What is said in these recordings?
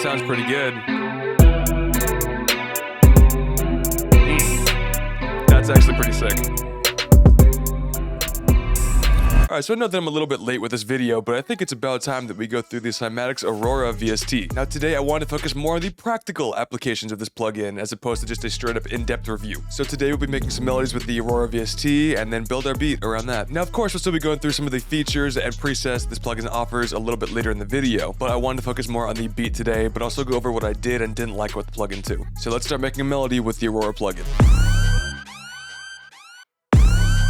sounds pretty good. That's actually pretty sick. Alright, so I know that I'm a little bit late with this video, but I think it's about time that we go through the Cymatics Aurora VST. Now today I want to focus more on the practical applications of this plugin as opposed to just a straight up in-depth review. So today we'll be making some melodies with the Aurora VST and then build our beat around that. Now of course we'll still be going through some of the features and presets this plugin offers a little bit later in the video, but I wanted to focus more on the beat today, but also go over what I did and didn't like with the plugin too. So let's start making a melody with the Aurora plugin.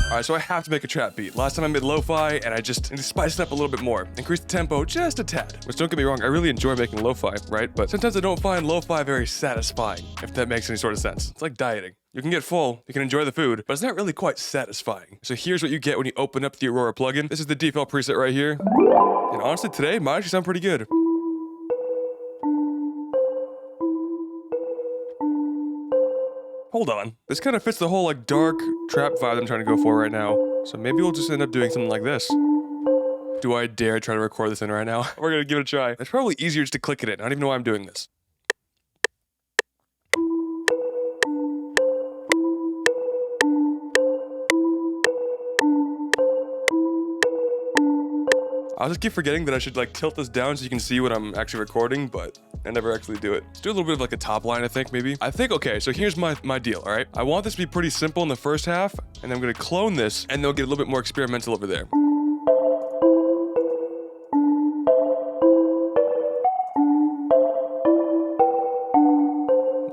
Alright, so I have to make a trap beat. Last time I made lo-fi, and I just spiced it up a little bit more. Increased the tempo just a tad. Which, don't get me wrong, I really enjoy making lo-fi, right? But sometimes I don't find lo-fi very satisfying, if that makes any sort of sense. It's like dieting. You can get full, you can enjoy the food, but it's not really quite satisfying. So here's what you get when you open up the Aurora plugin. This is the default preset right here. And honestly, today, might actually sound pretty good. Hold on. This kind of fits the whole like dark trap vibe I'm trying to go for right now. So maybe we'll just end up doing something like this. Do I dare try to record this in right now? We're gonna give it a try. It's probably easier just to click it in. I don't even know why I'm doing this. I'll just keep forgetting that I should like tilt this down so you can see what I'm actually recording, but I never actually do it. Let's do a little bit of like a top line, I think, maybe. Okay, so here's my deal, all right? I want this to be pretty simple in the first half, and then I'm gonna clone this, and then we'll get a little bit more experimental over there.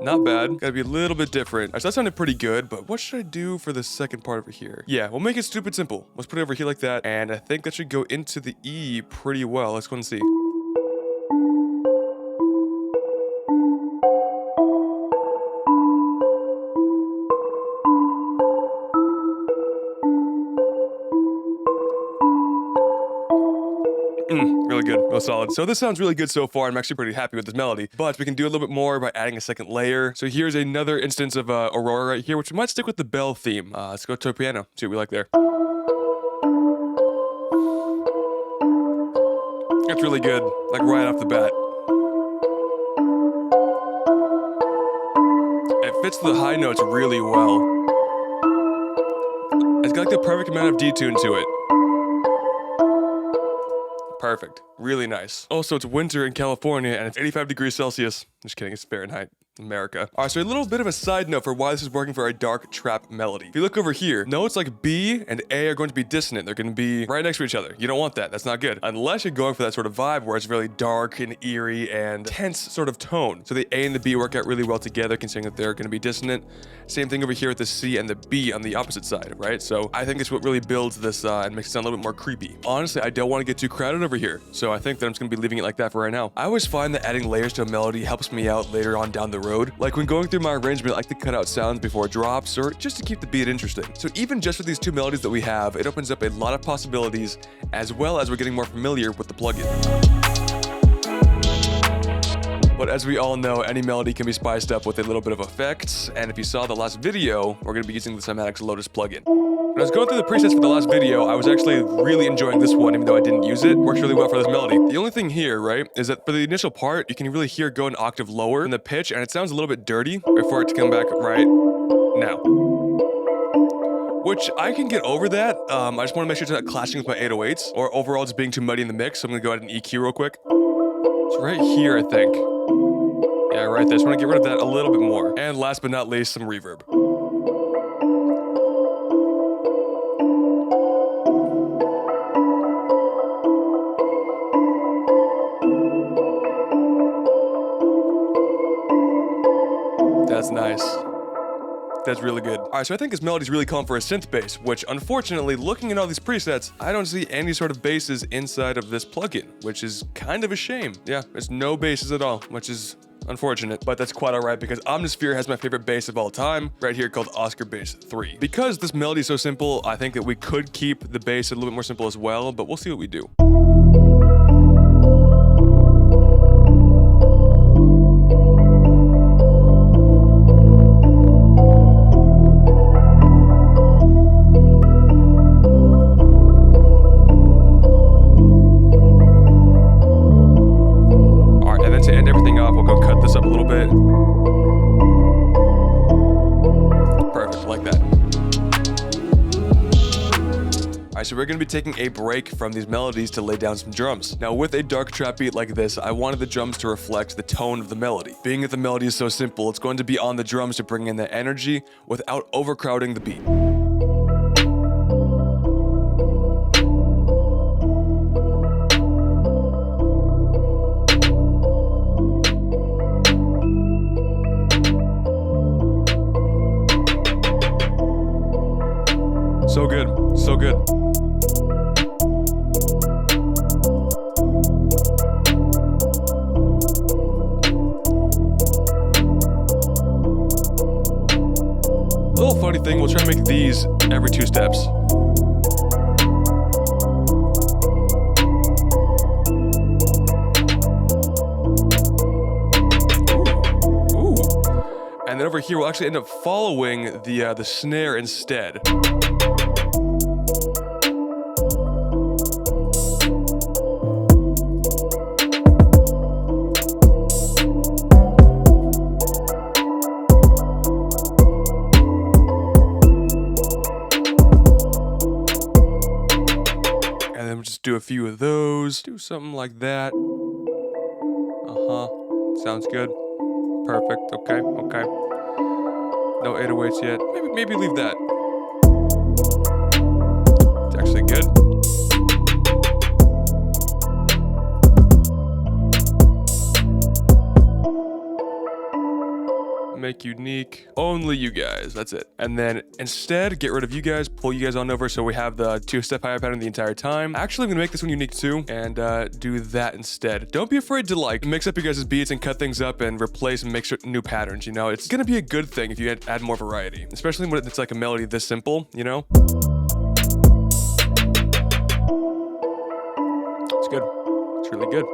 Not bad. Gotta be a little bit different. Alright, so that sounded pretty good, but what should I do for the second part over here? Yeah, we'll make it stupid simple. Let's put it over here like that, and I think that should go into the E pretty well. Let's go and see. Really good, real solid. So this sounds really good so far. I'm actually pretty happy with this melody, but we can do a little bit more by adding a second layer. So here's another instance of Aurora right here, which we might stick with the bell theme. Let's go to a piano, see what we like there. That's really good, like right off the bat. It fits the high notes really well. It's got like the perfect amount of detune to it. Perfect. Really nice. Also, it's winter in California and it's 85 degrees Celsius. Just kidding, it's Fahrenheit. America. Alright, so a little bit of a side note for why this is working for a dark trap melody. If you look over here, notes like B and A are going to be dissonant. They're going to be right next to each other. You don't want that. That's not good. Unless you're going for that sort of vibe where it's really dark and eerie and tense sort of tone. So the A and the B work out really well together considering that they're going to be dissonant. Same thing over here with the C and the B on the opposite side, right? So I think it's what really builds this and makes it sound a little bit more creepy. Honestly, I don't want to get too crowded over here. So I think that I'm just going to be leaving it like that for right now. I always find that adding layers to a melody helps me out later on down the road. Like when going through my arrangement, I like to cut out sounds before it drops or just to keep the beat interesting. So even just with these two melodies that we have, it opens up a lot of possibilities as well as we're getting more familiar with the plugin. But as we all know, any melody can be spiced up with a little bit of effects, and if you saw the last video, we're going to be using the Cymatics Lotus plugin. When I was going through the presets for the last video, I was actually really enjoying this one, even though I didn't use it. Works really well for this melody. The only thing here, right, is that for the initial part, you can really hear it go an octave lower in the pitch, and it sounds a little bit dirty before it to come back right now. Which I can get over that. I just want to make sure it's not clashing with my 808s, or overall just being too muddy in the mix, so I'm going to go ahead and EQ real quick. It's right here, I think. Yeah, right there. Just want to get rid of that a little bit more. And last but not least, some reverb. That's nice. That's really good. Alright, so I think this melody's really calling for a synth bass, which unfortunately, looking at all these presets, I don't see any sort of basses inside of this plugin, which is kind of a shame. Yeah, there's no basses at all, which is unfortunate, but that's quite alright because Omnisphere has my favorite bass of all time, right here called Oscar Bass 3. Because this melody is so simple, I think that we could keep the bass a little bit more simple as well, but we'll see what we do. off. We'll go cut this up a little bit. Perfect, like that. Alright, so we're going to be taking a break from these melodies to lay down some drums. Now, with a dark trap beat like this, I wanted the drums to reflect the tone of the melody. Being that the melody is so simple, it's going to be on the drums to bring in that energy without overcrowding the beat. So good, so good. Little funny thing, we'll try to make these every 2 steps. Ooh. And then over here, we'll actually end up following the snare instead. Do a few of those, do something like that. Sounds good. Perfect. Okay. No 808s yet. Maybe leave that. It's actually good. Make unique. Only you guys. That's it. And then instead, get rid of you guys, pull you guys on over so we have the 2-step hi-hat pattern the entire time. Actually, I'm gonna make this one unique too and do that instead. Don't be afraid to like mix up your guys' beats and cut things up and replace and make new patterns, you know? It's gonna be a good thing if you add more variety, especially when it's like a melody this simple, you know? It's good. It's really good.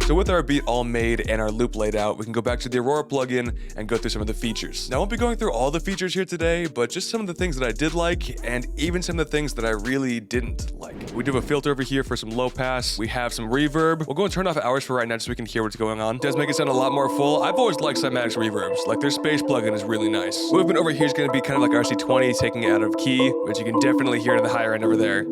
So with our beat all made and our loop laid out, we can go back to the Aurora plugin and go through some of the features. Now, I won't be going through all the features here today, but just some of the things that I did like and even some of the things that I really didn't like. We do have a filter over here for some low pass. We have some reverb. We'll go and turn off ours for right now so we can hear what's going on. It does make it sound a lot more full. I've always liked Cymatics reverbs. Like their space plugin is really nice. Movement over here is going to be kind of like RC20, taking it out of key, which you can definitely hear to the higher end over there.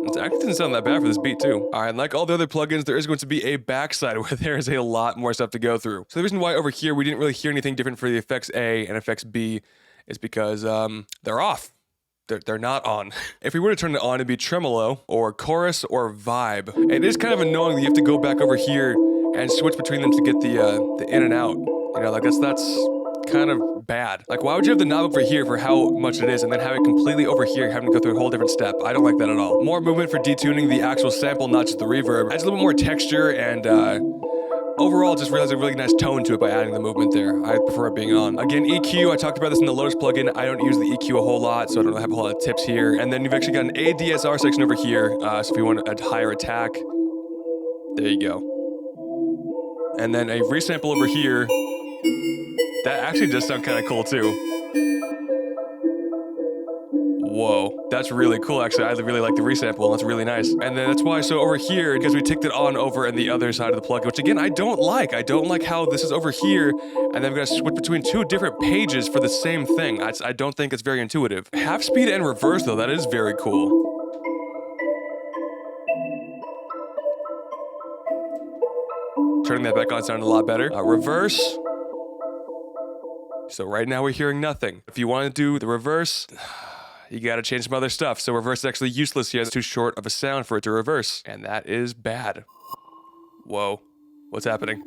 It actually didn't sound that bad for this beat too. All right, and like all the other plugins, there is going to be a backside where there is a lot more stuff to go through. So the reason why over here we didn't really hear anything different for the effects A and effects B is because they're off. They're not on. If we were to turn it on, it'd be tremolo or chorus or vibe. It is kind of annoying that you have to go back over here and switch between them to get the in and out. You know, like that's kind of bad. Like, why would you have the knob over here for how much it is and then have it completely over here having to go through a whole different step? I don't like that at all. More movement for detuning the actual sample, not just the reverb. Adds a little bit more texture and overall just realized a really nice tone to it by adding the movement there. I prefer it being on. Again, EQ, I talked about this in the Lotus plugin. I don't use the EQ a whole lot, so I don't really have a whole lot of tips here. And then you've actually got an ADSR section over here. So if you want a higher attack, there you go. And then a resample over here. That actually does sound kind of cool too. Whoa, that's really cool actually. I really like the resample, that's really nice. And then that's why, so over here, because we ticked it on over in the other side of the plugin, which again, I don't like. I don't like how this is over here, and then I'm gonna switch between 2 different pages for the same thing. I don't think it's very intuitive. Half speed and reverse though, that is very cool. Turning that back on sounded a lot better. Reverse. So right now we're hearing nothing. If you want to do the reverse, you gotta change some other stuff. So reverse is actually useless here. It's too short of a sound for it to reverse. And that is bad. Whoa, what's happening?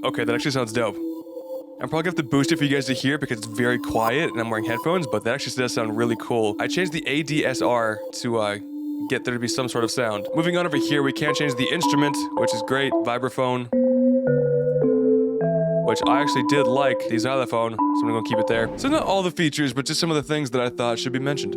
Okay, that actually sounds dope. I'm probably gonna have to boost it for you guys to hear because it's very quiet and I'm wearing headphones, but that actually does sound really cool. I changed the ADSR to get there to be some sort of sound. Moving on over here, we can change the instrument, which is great. Vibraphone. Which I actually did like the xylophone, so I'm gonna keep it there. So not all the features, but just some of the things that I thought should be mentioned.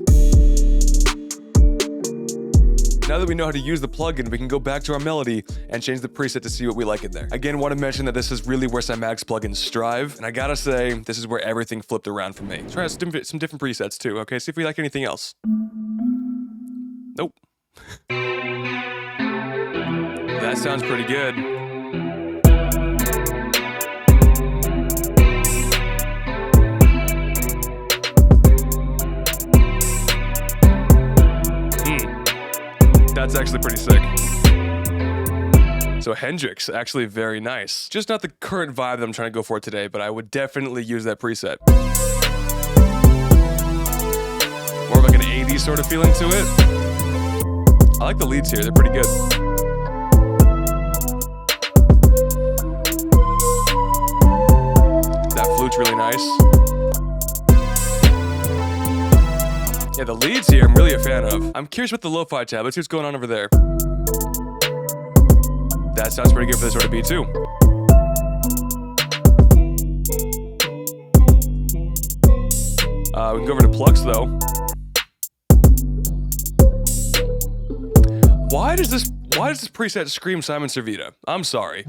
Now that we know how to use the plugin, we can go back to our melody and change the preset to see what we like in there. Again, want to mention that this is really where Cymatics plugins strive, and I gotta say, this is where everything flipped around for me. Let's try some different presets too, okay? See if we like anything else. Nope. That sounds pretty good. That's actually pretty sick. So Hendrix, actually very nice. Just not the current vibe that I'm trying to go for today, but I would definitely use that preset. More of like an 80s sort of feeling to it. I like the leads here, they're pretty good. That flute's really nice. Yeah, the leads here I'm really a fan of. I'm curious about the lo-fi tab. Let's see what's going on over there. That sounds pretty good for this sort of beat too. We can go over to plugs though. Why does this preset scream Simon Servita? I'm sorry.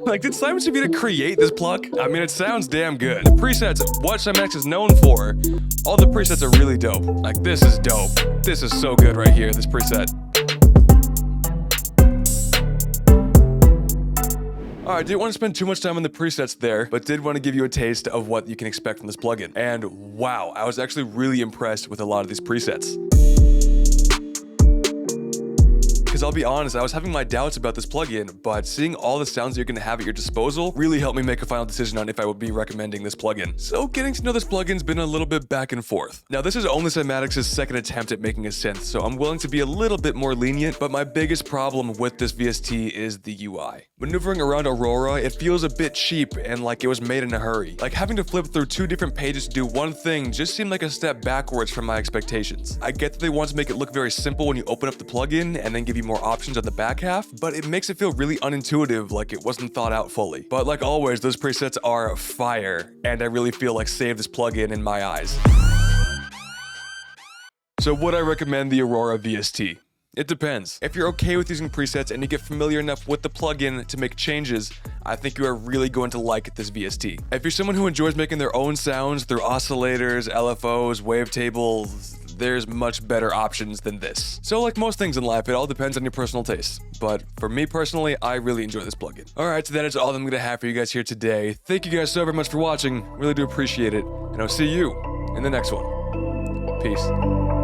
Like, did Simon Servita create this plug? I mean, it sounds damn good. The presets, what Cymatics is known for, all the presets are really dope. Like, this is dope. This is so good right here, this preset. Alright, didn't want to spend too much time on the presets there, but did want to give you a taste of what you can expect from this plugin. And wow, I was actually really impressed with a lot of these presets. Because I'll be honest, I was having my doubts about this plugin, but seeing all the sounds you're going to have at your disposal really helped me make a final decision on if I would be recommending this plugin. So getting to know this plugin's been a little bit back and forth. Now this is only Cymatics' second attempt at making a synth, so I'm willing to be a little bit more lenient, but my biggest problem with this VST is the UI. Maneuvering around Aurora, it feels a bit cheap and like it was made in a hurry. Like having to flip through 2 different pages to do one thing just seemed like a step backwards from my expectations. I get that they want to make it look very simple when you open up the plugin and then give you more options on the back half, but it makes it feel really unintuitive, like it wasn't thought out fully. But like always, those presets are fire, and I really feel like save this plugin in my eyes. So would I recommend the Aurora VST? It depends. If you're okay with using presets and you get familiar enough with the plugin to make changes, I think you are really going to like this VST. If you're someone who enjoys making their own sounds through oscillators, LFOs, wavetables, there's much better options than this. So like most things in life, it all depends on your personal taste. But for me personally, I really enjoy this plugin. Alright, so that is all I'm going to have for you guys here today. Thank you guys so very much for watching. Really do appreciate it. And I'll see you in the next one. Peace.